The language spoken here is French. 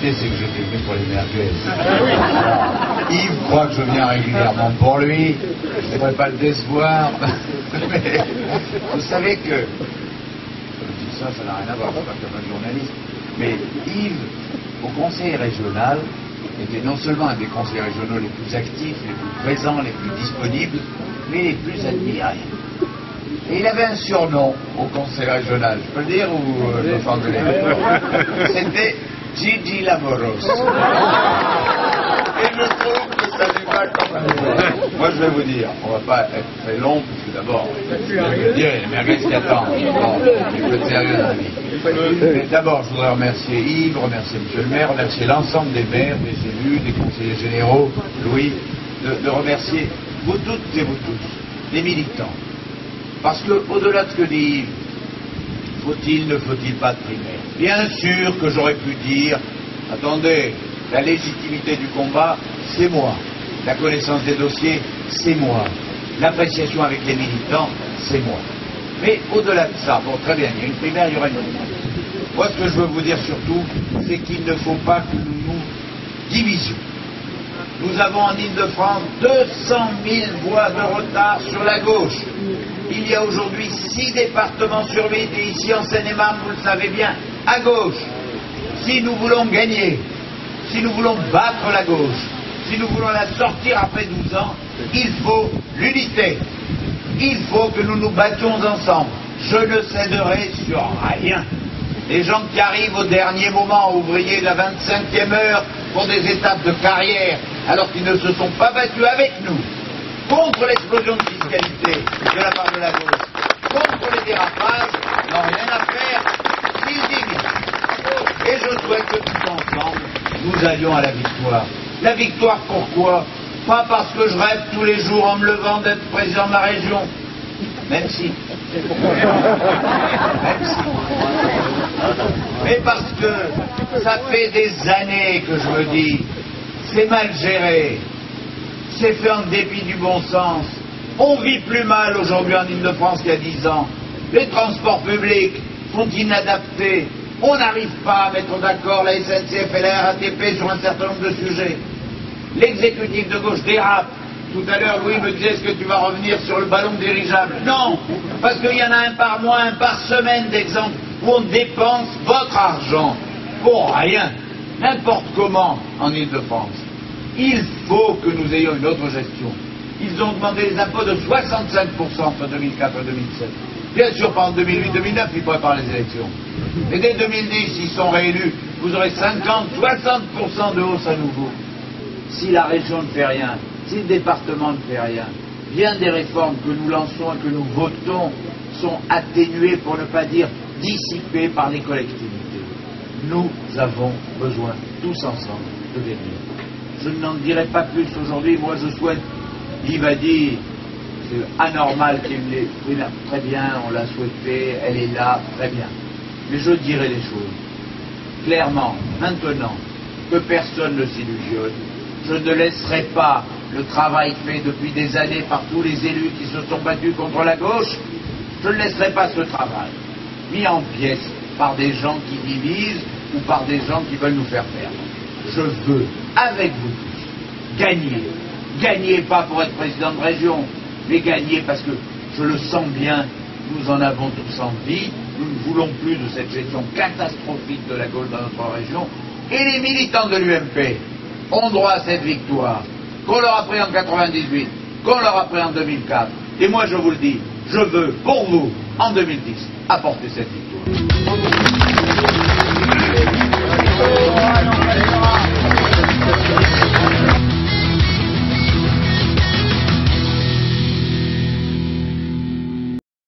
vérité, c'est que j'étais venu pour les merguez. Yves croit que je viens régulièrement pour lui. Je ne devrais pas le décevoir. Mais vous savez que... Je dis ça n'a rien à voir, je ne suis pas comme un journaliste. Mais Yves, au conseil régional, était non seulement un des conseillers régionaux les plus actifs, les plus présents, les plus disponibles, mais les plus admirés. Et il avait un surnom au conseil régional, je peux le dire ou je me fais engueuler? C'était Gigi Lamoros. Et je trouve que ça lui va quand même. Moi je vais vous dire, on va pas être très long, parce que d'abord, je vais vous dire, il y a les merguez qui attendent. Bon, il faut être sérieux dans la vie. Mais d'abord, je voudrais remercier Yves, remercier monsieur le maire, remercier l'ensemble des maires, des élus, des conseillers généraux, Louis, de remercier vous toutes et vous tous, les militants. Parce que, au-delà de ce que dit Yves, faut-il, ne faut-il pas de primaire? Bien sûr que j'aurais pu dire, attendez, la légitimité du combat, c'est moi. La connaissance des dossiers, c'est moi. L'appréciation avec les militants, c'est moi. Mais au-delà de ça, bon, très bien, il y a une primaire, il y aura une primaire. Moi, ce que je veux vous dire surtout, c'est qu'il ne faut pas que nous nous divisions. Nous avons en Île-de-France 200 000 voix de retard sur la gauche. Il y a aujourd'hui 6 départements sur 8, et ici en Seine-et-Marne, vous le savez bien, à gauche. Si nous voulons gagner, si nous voulons battre la gauche, si nous voulons la sortir après 12 ans, il faut l'unité. Il faut que nous nous battions ensemble. Je ne céderai sur rien. Les gens qui arrivent au dernier moment, ouvriers de la 25e heure, pour des étapes de carrière, alors qu'ils ne se sont pas battus avec nous, contre l'explosion de fiscalité de la part de la gauche, contre les dérapages, n'ont rien à faire s'ils divisent. Et je souhaite que tous ensemble, nous allions à la victoire. La victoire pourquoi? Pas parce que je rêve tous les jours en me levant d'être président de la région, même si. Mais parce que ça fait des années que je me dis, c'est mal géré, c'est fait en dépit du bon sens. On vit plus mal aujourd'hui en Île-de-France qu'il y a 10 ans. Les transports publics sont inadaptés. On n'arrive pas à mettre d'accord la SNCF et la RATP sur un certain nombre de sujets. L'exécutif de gauche dérape. Tout à l'heure, Louis me disait, est-ce que tu vas revenir sur le ballon dirigeable? Non, parce qu'il y en a un par mois, un par semaine d'exemples où on dépense votre argent pour rien, n'importe comment en Île-de-France. Il faut que nous ayons une autre gestion. Ils ont demandé les impôts de 65% entre 2004 et 2007. Bien sûr, pas en 2008-2009, ils préparent les élections. Et dès 2010, s'ils sont réélus, vous aurez 50-60% de hausse à nouveau. Si la région ne fait rien, si le département ne fait rien, bien des réformes que nous lançons et que nous votons sont atténuées, pour ne pas dire dissipées, par les collectivités. Nous avons besoin, tous ensemble, de gagner. Je n'en dirai pas plus aujourd'hui. Moi, je souhaite, Yves a dit, c'est anormal qu'il l'ait pris là. Très bien, on l'a souhaité, elle est là, très bien. Mais je dirai les choses. Clairement, maintenant, que personne ne s'illusionne, je ne laisserai pas le travail fait depuis des années par tous les élus qui se sont battus contre la gauche, je ne laisserai pas ce travail mis en pièces par des gens qui divisent ou par des gens qui veulent nous faire perdre. Je veux, avec vous tous, gagner. Gagner pas pour être président de région, mais gagner parce que je le sens bien, nous en avons tous envie, nous ne voulons plus de cette gestion catastrophique de la gauche dans notre région, et les militants de l'UMP ont droit à cette victoire, qu'on leur a pris en 98, qu'on leur a pris en 2004. Et moi je vous le dis, je veux pour vous, en 2010, apporter cette victoire.